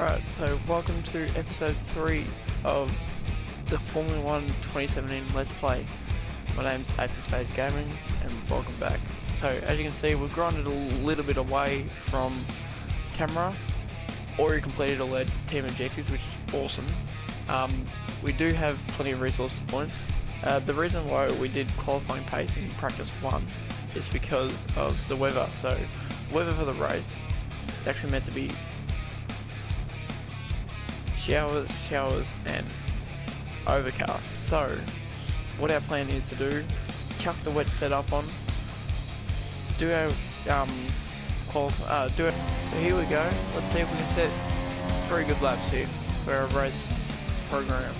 Alright, so welcome to episode 3 of the Formula 1 2017 Let's Play. My name's Space Gaming and welcome back. So as you can see, we've grinded a little bit away from camera, already completed all our team objectives, which is awesome. We do have plenty of resources points. The reason why we did qualifying pace in practice 1 is because of the weather. So weather for the race is actually meant to be showers and overcast. So what our plan is to do, chuck the wet setup on, do our do it. So here we go. Let's see if we can set 3 good laps here for our race program.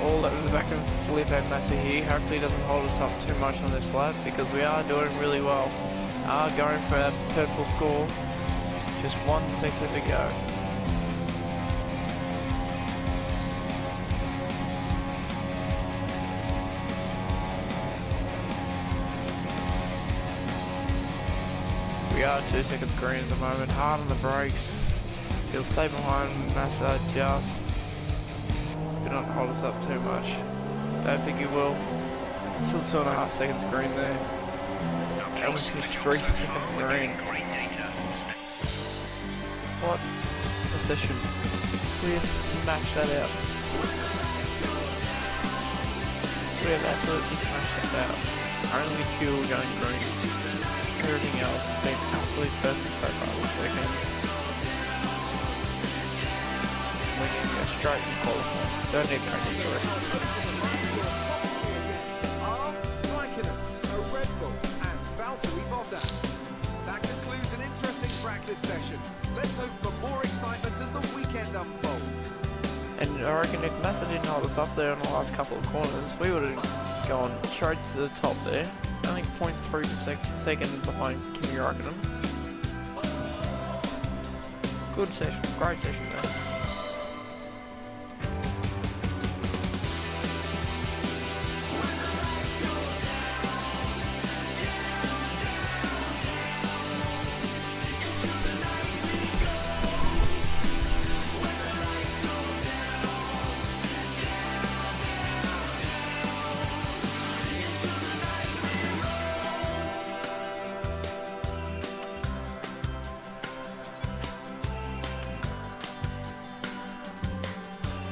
All that was the back of Felipe Massa here. Hopefully he doesn't hold us up too much on this lap because we are doing really well. Going for our purple score. Just 1 sector to go. We are 2 seconds green at the moment. Hard on the brakes. He'll stay behind Massa just. Do not hold us up too much. Don't think he will. Still 2.5 seconds green there. And we finished 3 seconds green. What a session. We have smashed that out. We have absolutely smashed that out. Only fuel going green. Everything else has been absolutely perfect so far this weekend. We need to go straight and qualify. Don't need practice already. That concludes an interesting practice session. Let's hope for more excitement as the weekend unfolds. And I reckon if Massa didn't hold us up there on the last couple of corners, we would have gone straight to the top there. Only 0.3 second behind Kimi Räikkönen. Good session, great session there.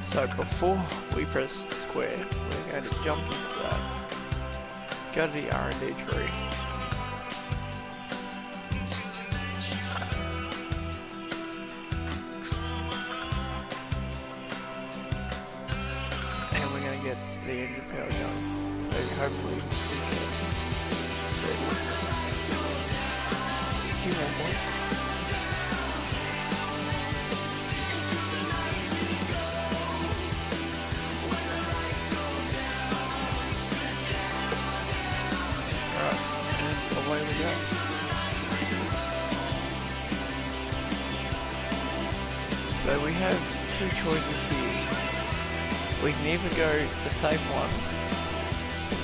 So before we press square, we're going to jump into that, go to the R&D tree, and we're going to get the engine power going. So hopefully we can. there we go. So we have two choices here. We can either go the safe one,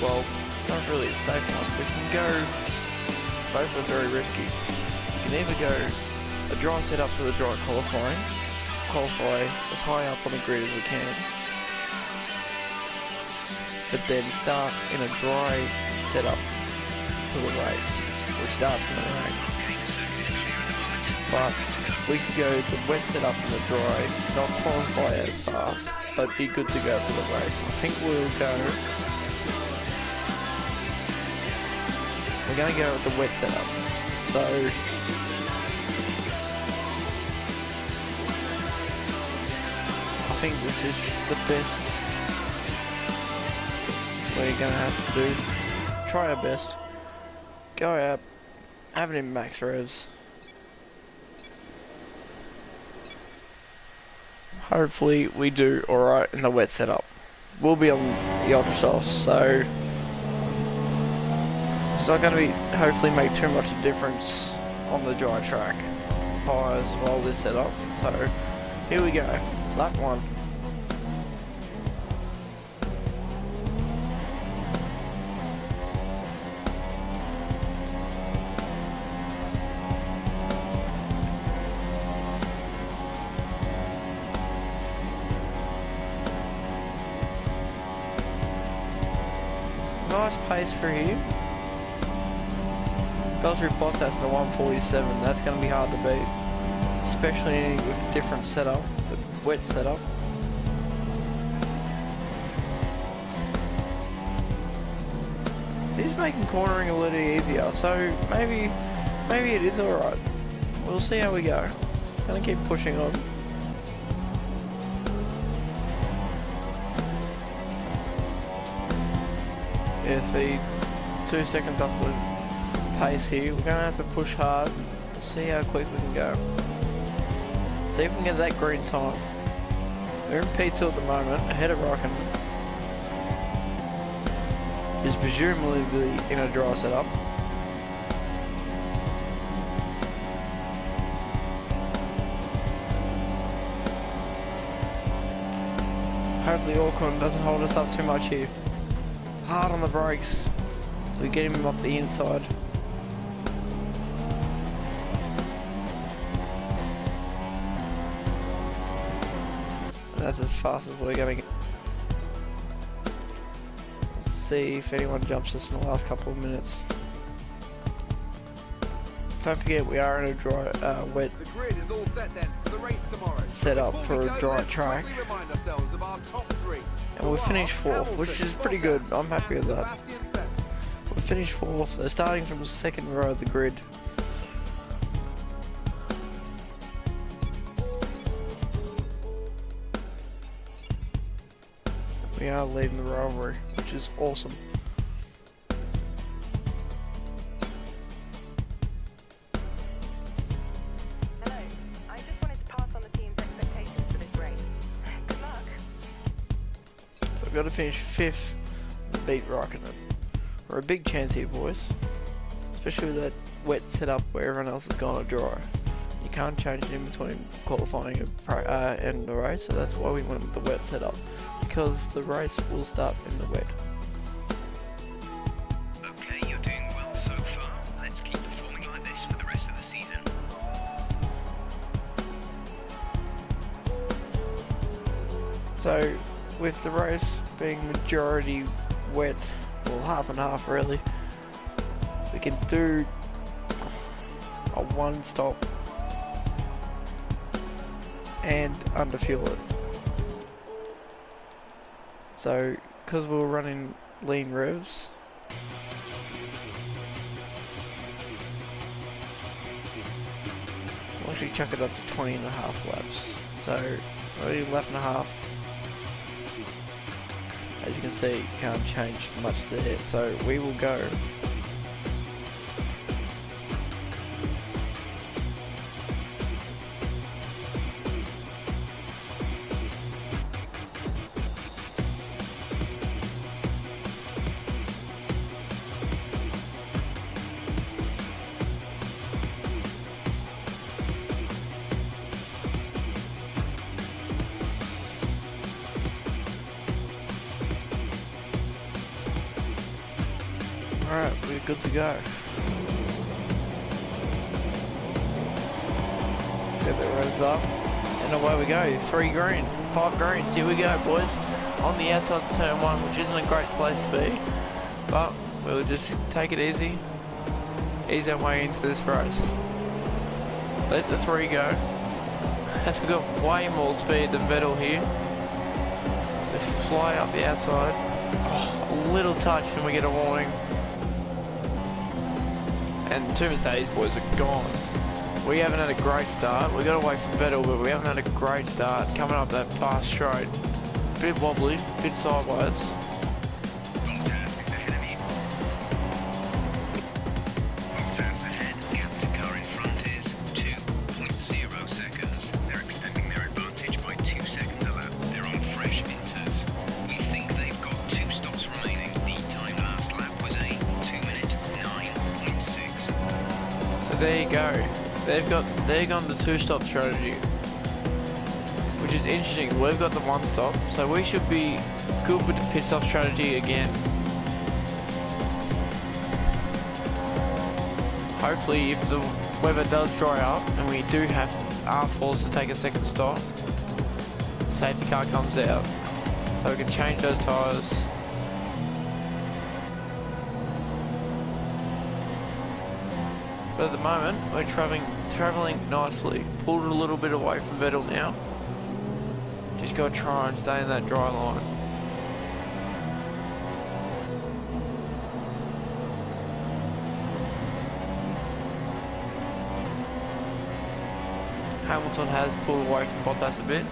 well, not really a safe one, we can go, both are very risky. You can either go a dry setup for the dry qualifying, qualify as high up on the grid as we can, but then start in a dry setup for the race, which starts in the rain. But we could go the wet setup in the dry, not qualify as fast, but be good to go for the race. I think we're going to go with the wet setup. So I think this is the best we're going to have to do. Try our best. Go out, have it in max revs. Hopefully we do alright in the wet setup. We'll be on the ultra soft, so it's not going to be hopefully make too much of a difference on the dry track tyres as well this setup. So here we go, lap 1. Nice pace for him. Goes through Bottas in the 147. That's going to be hard to beat, especially with a different setup, the wet setup. He's making cornering a little easier, so maybe it is alright. We'll see how we go. Gonna keep pushing on. Yeah, see, 2 seconds off the pace here. We're gonna have to push hard. We'll see how quick we can go. See if we can get that green time. We're in P2 at the moment, ahead of Raikkonen. Is presumably in a dry setup. Hopefully Ocon doesn't hold us up too much here. Hard on the brakes, so we get him up the inside. That's as fast as we're going to get. Let's see if anyone jumps us in the last couple of minutes. Don't forget we are in a dry, wet The grid is all set then for the race tomorrow. setup for a dry let's track. quickly remind ourselves of our top 3. And we finished 4th, which is pretty good. I'm happy with that. We finished 4th. They're starting from the second row of the grid. We are leading the rivalry, which is awesome. Hello. I just wanted to pass on the team's expectations for this race. Good luck. So I've got to finish 5th and beat Raikkonen. We're a big chance here, boys. Especially with that wet setup where everyone else has gone to dry. You can't change it in between qualifying and the race, so that's why we went with the wet setup. Because the race will start in the wet. Okay, you're doing well so far. Let's keep performing like this for the rest of the season. So, with the race being majority wet, well half and half really, we can do a 1 stop and underfuel it. So, because we were running lean revs, we'll actually chuck it up to 20.5 laps. So, only a lap and a half. As you can see, you can't change much there. So, we will go. we're good to go. Get the reds up, and away we go. 3 green, 5 greens. Here we go, boys. On the outside of turn 1, which isn't a great place to be, but we'll just take it easy, ease our way into this race. Let the 3 go. As we've got way more speed than Vettel here, so fly up the outside. Oh, a little touch and we get a warning. And the 2 Mercedes boys are gone. We haven't had a great start. We got away from Vettel, but we haven't had a great start coming up that fast straight. Bit wobbly, bit sideways. Bottas is ahead of you. Bottas ahead. Gap to car in front is 2.0 seconds. They're extending their advantage by 2 seconds a lap. They're on fresh inters. We think they've got 2 stops remaining. The time last lap was a 2-minute 9.6. So there you go. They're gone the 2-stop strategy, which is interesting. We've got the 1 stop, so we should be good with the pit stop strategy again. Hopefully, if the weather does dry up and we are forced to take a 2nd stop, the safety car comes out, so we can change those tyres. But at the moment, we're travelling nicely. Pulled a little bit away from Vettel now. Just got to try and stay in that dry line. Hamilton has pulled away from Bottas a bit.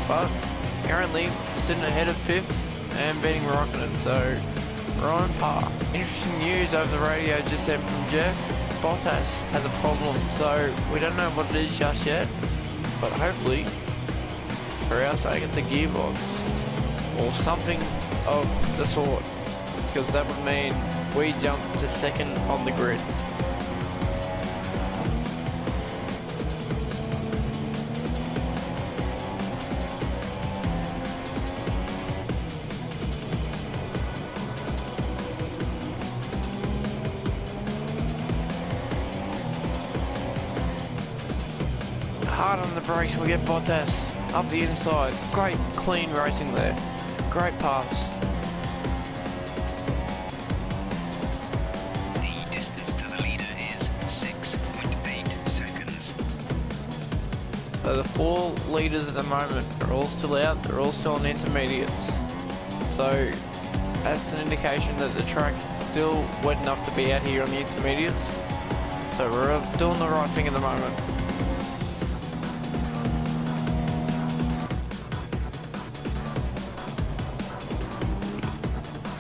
But currently sitting ahead of 5th and beating Raikkonen, so we're on par. Interesting news over the radio just then from Jeff. Bottas has a problem, so we don't know what it is just yet, but hopefully, for our sake, it's a gearbox or something of the sort, because that would mean we jump to 2nd on the grid. Hard on the brakes, we get Bottas up the inside. Great clean racing there. Great pass. The distance to the leader is 6.8 seconds. So the 4 leaders at the moment are all still out. They're all still in intermediates. So that's an indication that the track is still wet enough to be out here on the intermediates. So we're doing the right thing at the moment.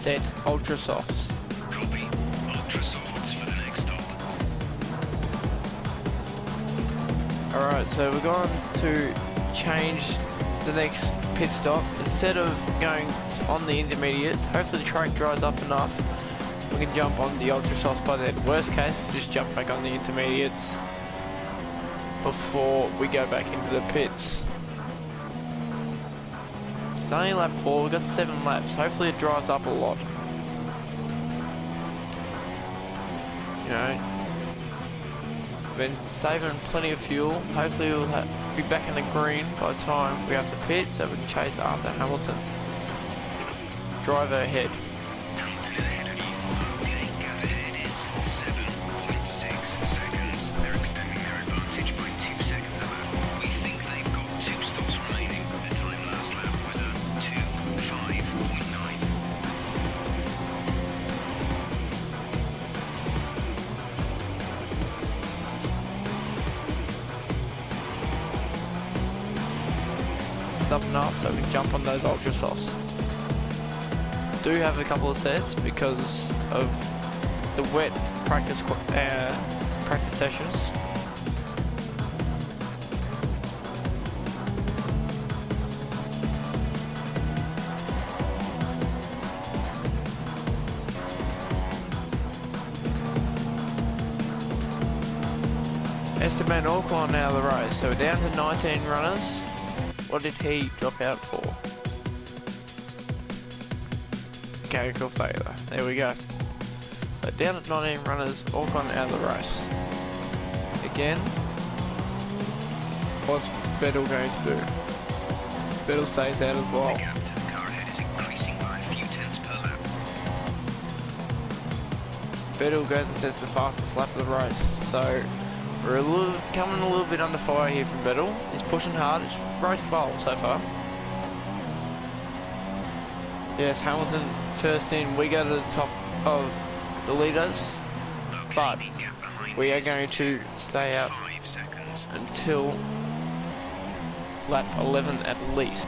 Set ultra softs. Copy. Ultra softs for the next stop. Alright, so we're going to change the next pit stop. Instead of going on the intermediates, hopefully the track dries up enough, we can jump on the ultra softs by then. Worst case, just jump back on the intermediates before we go back into the pits. It's only lap 4, we've got 7 laps. Hopefully it dries up a lot. You know, been saving plenty of fuel. Hopefully we'll be back in the green by the time we have to pit, so we can chase after Hamilton. Driver ahead. Hamilton is ahead of you. Okay, gap ahead is 7.6 seconds. They're extending their advantage by 2 seconds a lap. We think they've got 2 stops remaining. The time last lap was a 2.5.9. Up enough so we can jump on those ultra softs. Do have a couple of sets because of the wet practice sessions. Esteban Ocon out of the race, so we're down to 19 runners. What did he drop out for? Mechanical failure. There we go. So down at 19 runners, all gone out of the race. Again, what's Vettel going to do? Vettel stays out as well. The gap to the car ahead is increasing by a few tenths per lap. Vettel goes and sets the fastest lap of the race. So we're coming a little bit under fire here from Vettel. He's pushing hard. It's raced well so far. Yes, Hamilton first in. We go to the top of the leaders, but Okay, the gap behind we are is going to stay out 5 seconds. until lap 11 at least.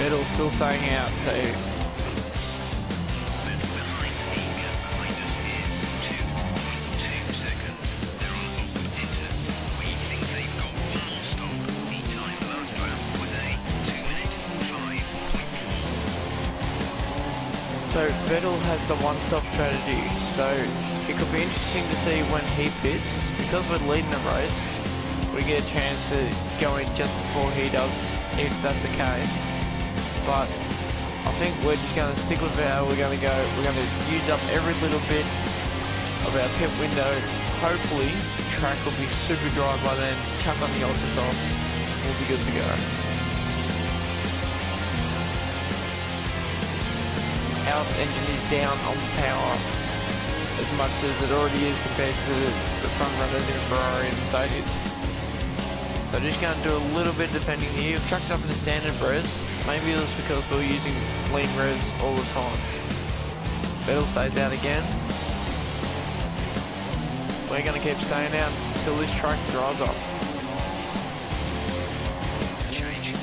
Vettel's still staying out, so Behind the gap behind us is 2.2 seconds. They're on open inters. We think they've got one more stop. The time last lap was a 2-minute 5.4. So Vettel has the one-stop strategy, so it could be interesting to see when he pits. Because we're leading the race, we get a chance to go in just before he does, if that's the case. But I think we're just going to stick with how we're going to go. We're going to use up every little bit of our pit window. Hopefully, the track will be super dry by then. Chuck on the ultra softs, we'll be good to go. Our engine is down on power as much as it already is compared to the front runners in Ferrari and Mercedes. So just going to do a little bit of defending here. We've chucked up in the standard revs. Maybe it was because we were using lean revs all the time. Vettel stays out again. We're going to keep staying out until this track dries up. Change.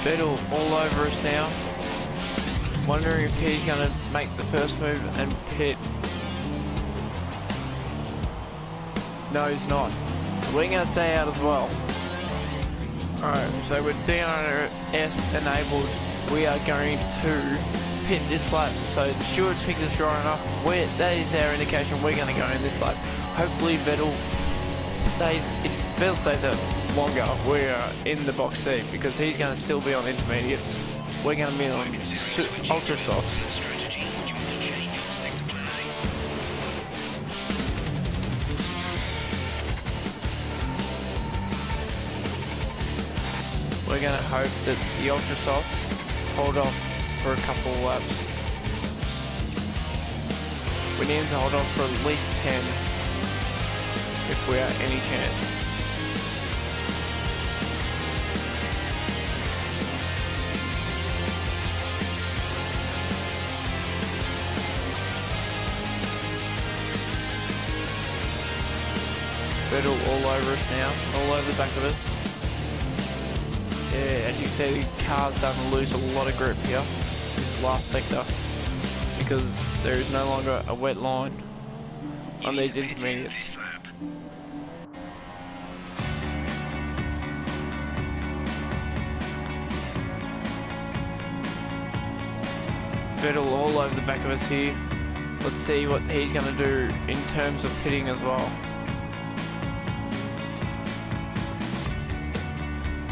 Vettel all over us now. Wondering if he's going to make the first move and pit. No, he's not. We're going to stay out as well. Alright, so with DRS enabled, we are going to pit this lap. So the stewards think it's dry enough. That is our indication we're going to go in this lap. Hopefully Vettel stays, if Vettel stays out longer, we are in the box seat because he's going to still be on intermediates. We're going to be on ultra softs. Strategy. Do you want to change or stick to plan A? We're going to hope that the ultra softs hold off for a couple of laps. We need them to hold off for at least 10 if we are any chance. Vettel all over us now, all over the back of us. Yeah, as you can see, the car's starting to lose a lot of grip here, this last sector, because there is no longer a wet line on You need these to pit in intermediates. this lap. Vettel all over the back of us here. Let's see what he's going to do in terms of pitting as well.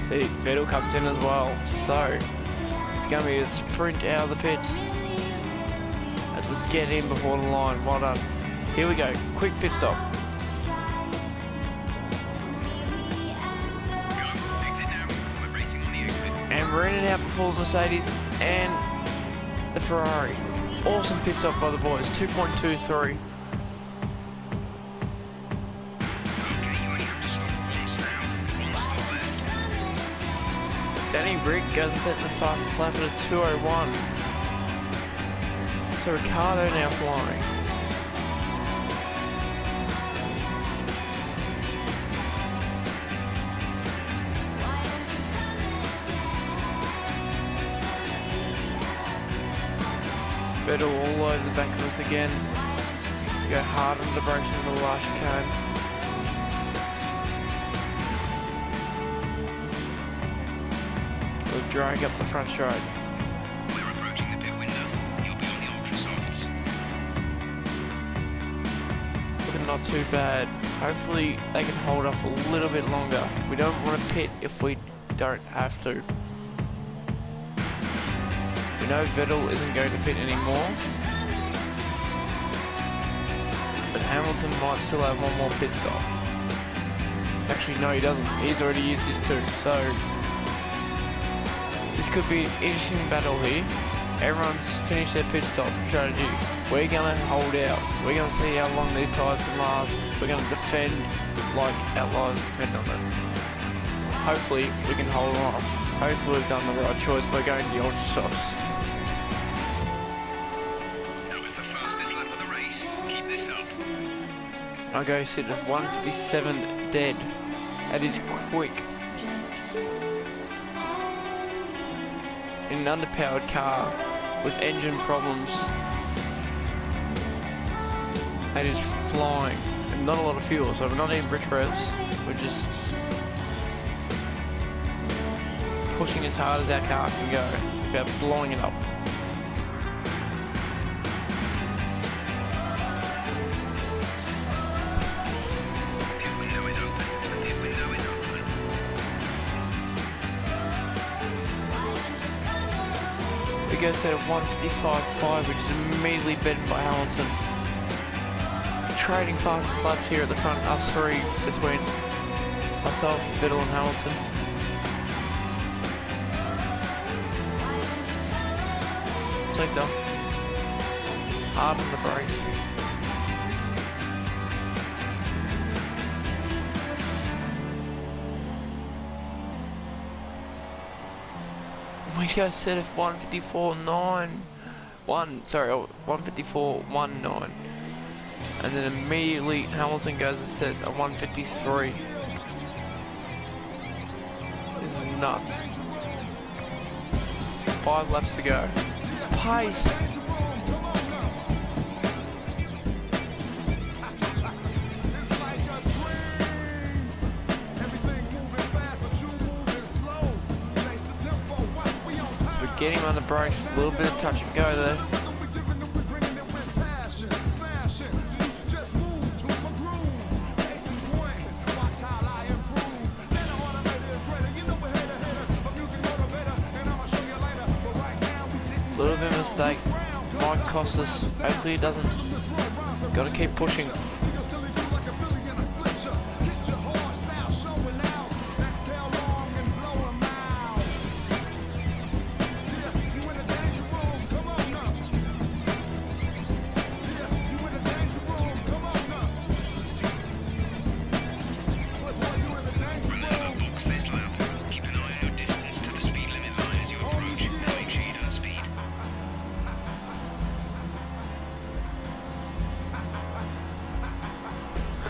See, Vettel comes in as well, so it's going to be a sprint out of the pits as we get in before the line. Well done. Here we go, quick pit stop. Go. Exit now. We're racing on the exit. And we're in and out before the Mercedes and the Ferrari. Awesome pit stop by the boys, 2.23. Okay, you only have to stop once now. One stop left. Danny Rick goes and sets the fastest lap at a 2:01. So Ricardo now flying. Vettel all over the back of us again. So go hard on the brakes in the last chicane. We'll drag up the front straight. We're approaching the pit window. You'll be on the ultra softs. Looking not too bad. Hopefully they can hold off a little bit longer. We don't want to pit if we don't have to. We know Vettel isn't going to pit anymore. But Hamilton might still have one more pit stop. Actually, no, he doesn't. He's already used his two. So this could be an interesting battle here. Everyone's finished their pit stop strategy. We're going to hold out. We're going to see how long these tyres can last. We're going to defend like outliers depend on it. Hopefully we can hold on. Hopefully we've done the right choice by going to the ultra softs. That was the fastest lap of the race. Keep this up. I go sit at 157 dead. That is quick. In an underpowered car with engine problems, that is flying. And not a lot of fuel, so we're not even bridge revs. We're just pushing as hard as our car can go without blowing it up. Pit window is open. The pit window is open. We go set at 155.5, which is immediately beaten by Hamilton. Trading fastest laps here at the front, us three between myself, Vettel and Hamilton. Sector. Hard on the brakes. We go set at 154.9. 154.19. And then immediately Hamilton goes and sets at 153. This is nuts. 5 laps to go. Pace. We're getting him on the brakes, a little bit of touch and go there. Little bit of a mistake, might cost us, hopefully it doesn't. Gotta keep pushing.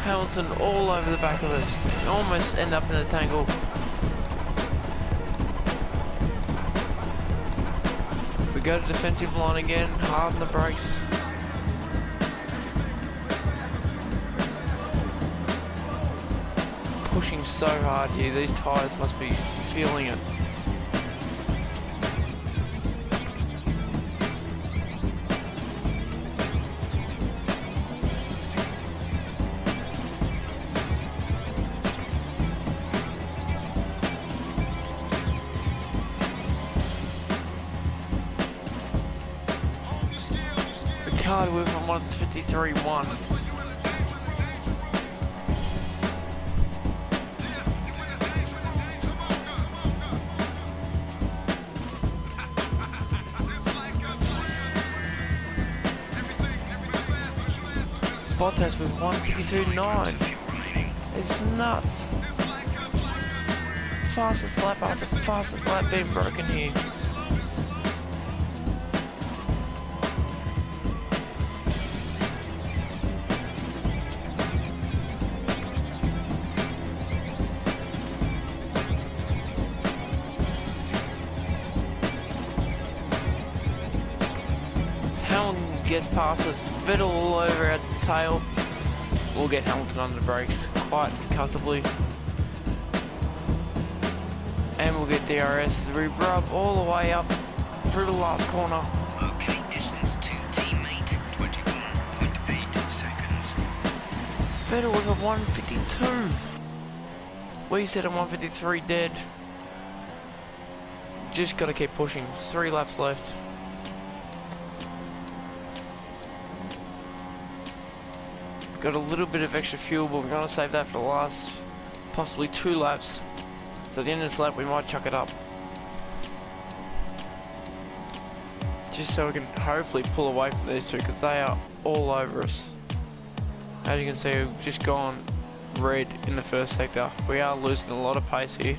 Hamilton all over the back of us. Almost end up in a tangle. We go to defensive line again, hard on the brakes. Pushing so hard here, these tyres must be feeling it. Hard with on 153.1. Bottas with 152.9. It's nuts. Fastest lap after fastest lap being broken here. gets past us. Vettel all over our tail. We'll get Hamilton under the brakes quite comfortably. And we'll get DRS as we rub all the way up through the last corner. Okay, distance to teammate, 21.8 seconds. Vettel was a 152. We said a 153 dead. Just gotta keep pushing. 3 laps left. Got a little bit of extra fuel, but we're gonna save that for the last possibly 2 laps. So at the end of this lap, we might chuck it up. Just so we can hopefully pull away from these two, because they are all over us. As you can see, we've just gone red in the first sector. We are losing a lot of pace here.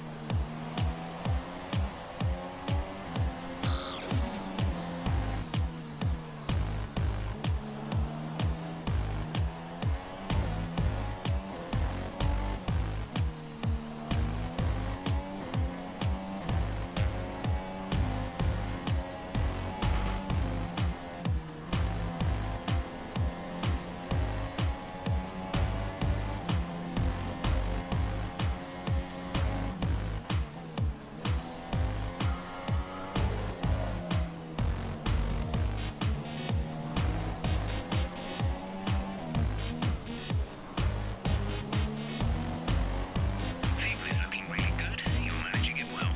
Vehicle is looking really good. You're managing it well.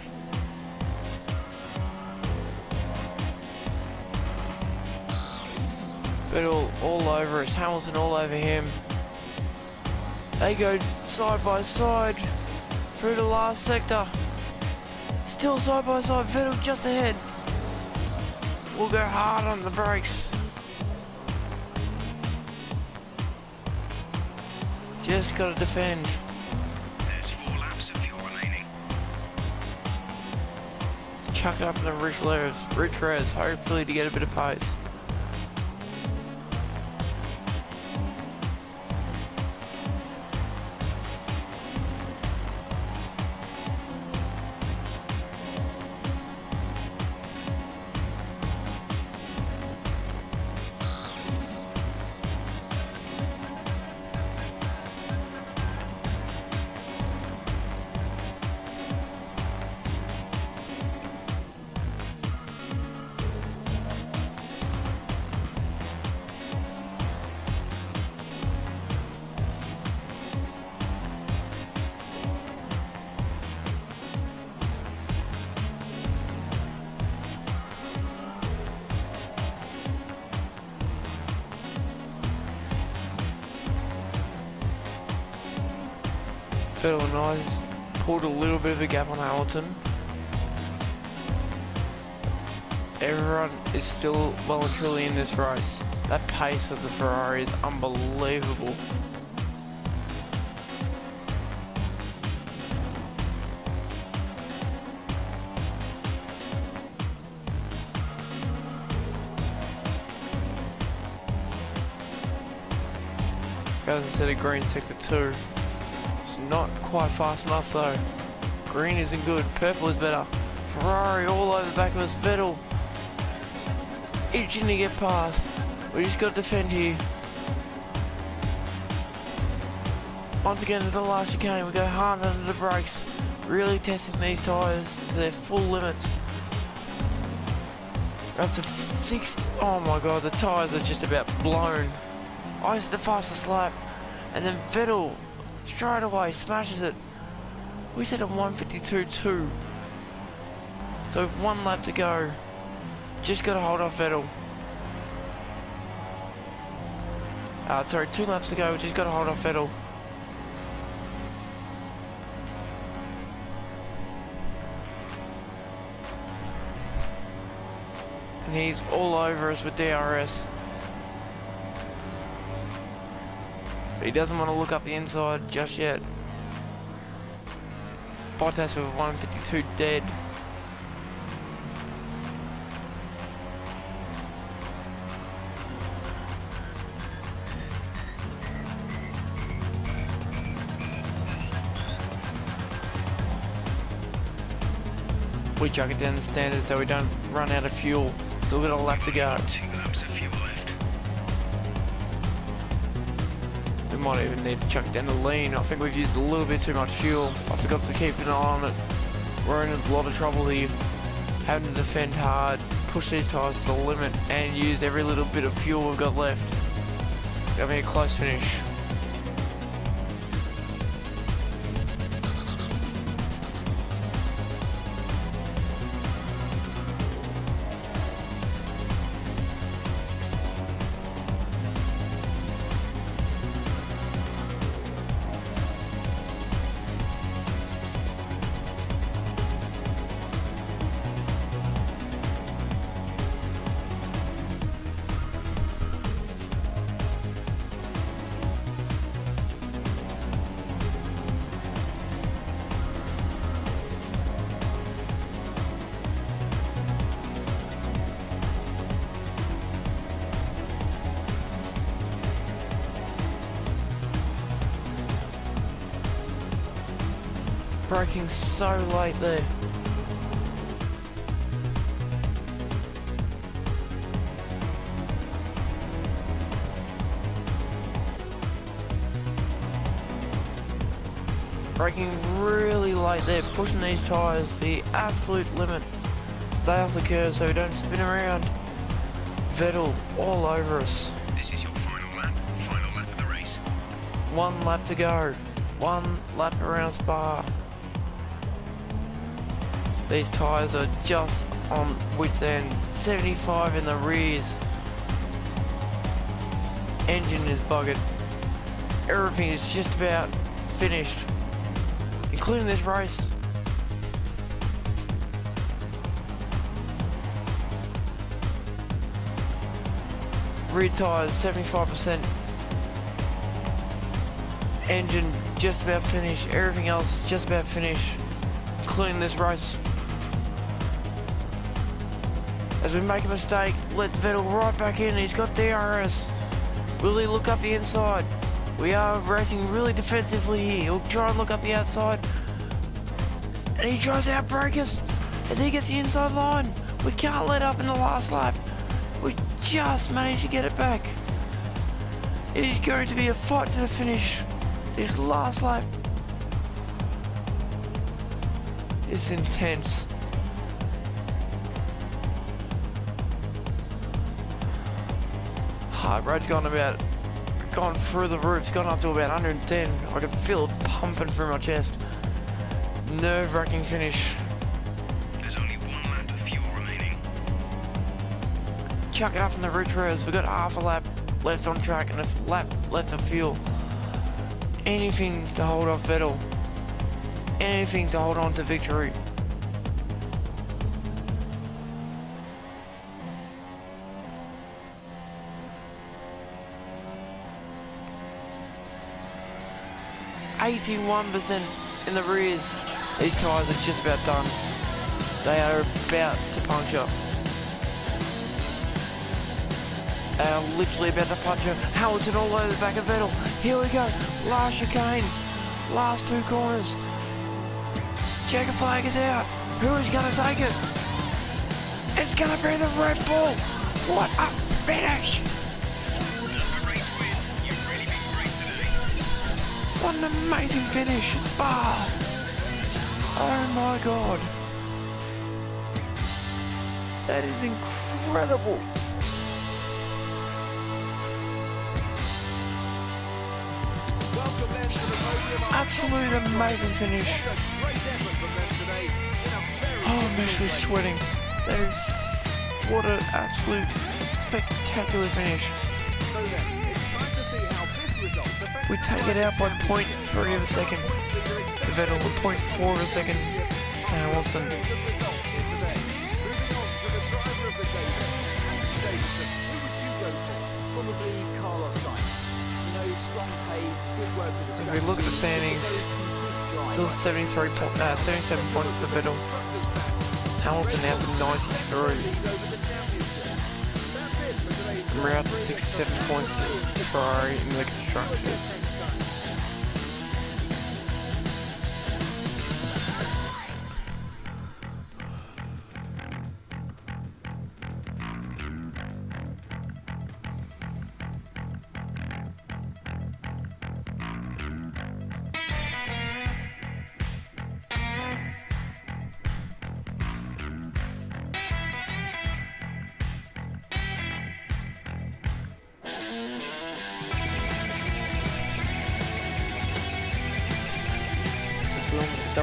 Vettel all over us, Hamilton all over him. They go side by side through the last sector. Still side by side, Vettel just ahead. We'll go hard on the brakes. Just gotta defend. There's 4 laps of fuel remaining. Chuck it up in the rich res, hopefully to get a bit of pace. Vettel and I pulled a little bit of a gap on Hamilton. Everyone is still well and truly in this race. That pace of the Ferrari is unbelievable. As I said, a green sector 2. Not quite fast enough though. Green isn't good, purple is better. Ferrari all over the back of us, Vettel itching to get past. We just got to defend here. Once again at the last chicane, we go hard under the brakes, really testing these tyres to their full limits. That's a 6th, oh my god, the tyres are just about blown. I was the fastest lap, and then Vettel straight away smashes it. We said a 152.2. So with 1 lap to go, just gotta hold off Vettel. Sorry, 2 laps to go, we just gotta hold off Vettel. And he's all over us with DRS. But he doesn't want to look up the inside just yet. Bottas with 152 dead. We chuck it down the standard so we don't run out of fuel. Still got a lap to go. 2 laps of fuel left. we might even need to chuck down the lean. I think we've used a little bit too much fuel. I forgot to keep an eye on it. We're in a lot of trouble here. Having to defend hard, push these tyres to the limit, and use every little bit of fuel we've got left. It's gonna be a close finish. Braking so late there. Braking really late there, pushing these tyres to the absolute limit. Stay off the curve so we don't spin around. Vettel all over us. This is your final lap of the race. 1 lap to go. 1 lap around Spa. These tyres are just on wits end. 75 in the rears. Engine is buggered. Everything is just about finished, including this race. Rear tyres 75%. Engine just about finished. Everything else just about finished, including this race. As we make a mistake, lets Vettel right back in. He's got DRS. Will he look up the inside? We are racing really defensively here. He'll try and look up the outside. And he tries to outbrake us as he gets the inside line. We can't let up in the last lap. We just managed to get it back. It is going to be a fight to the finish. This last lap is intense. Heart rate's gone through the roof. It's gone up to about 110. I can feel it pumping through my chest. Nerve-wracking finish. There's only 1 lap of fuel remaining. Chuck it up in the retros. We've got half a lap left on track and a lap left of fuel. Anything to hold off Vettel. Anything to hold on to victory. %81 in the rears. These tyres are just about done. They are about to puncture. They are literally about to puncture. Hamilton all over the back of Vettel. Here we go. Last chicane. Last 2 corners. Checker flag is out. Who is going to take it? It's going to be the Red Bull. What a finish. What an amazing finish, Spa! Oh my god. That is incredible. Welcome then to the podium. Absolute amazing finish. What a great effort from them today in a very Oh, I'm actually sweating. That is, what an absolute spectacular finish. So then, it's time to see how this result affects We take it out by 0.3 of a second to Vettel and 0.4 of a second to Hamilton. good result here today. Moving on to the driver of the day then. Andy Davidson, who would you go for? Probably Carlos Sainz. You know, strong pace, good work with the As we look at the standings, still 77 points to Vettel. Hamilton now to 93. And we're out to 67 points to Ferrari in the constructors.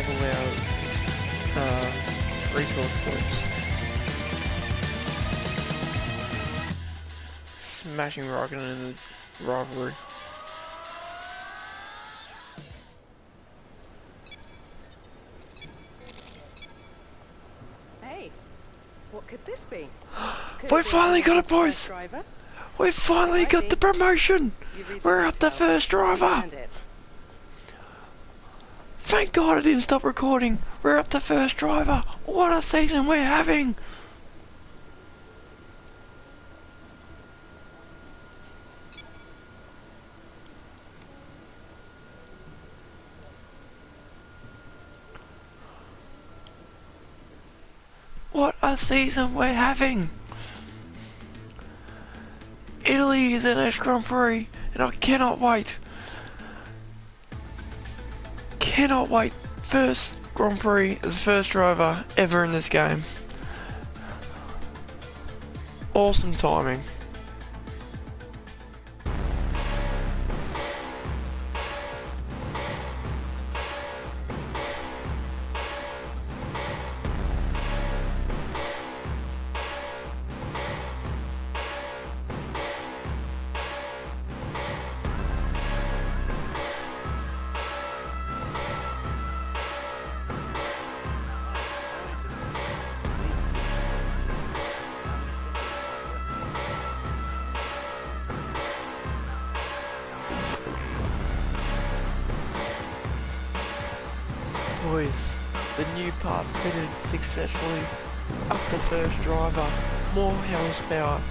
double our resource points. Smashing rocket in the rivalry. Hey, what could this be? We finally got it, boys! Driver? We finally got the promotion! You read We're up the details first driver! and it. Thank God I didn't stop recording! We're up to first driver! What a season we're having! What a season we're having! Italy is the next Grand Prix, and I cannot wait. Cannot wait. First Grand Prix as the first driver ever in this game. Awesome timing. Boys, the new part fitted successfully. Up to first driver, more horsepower,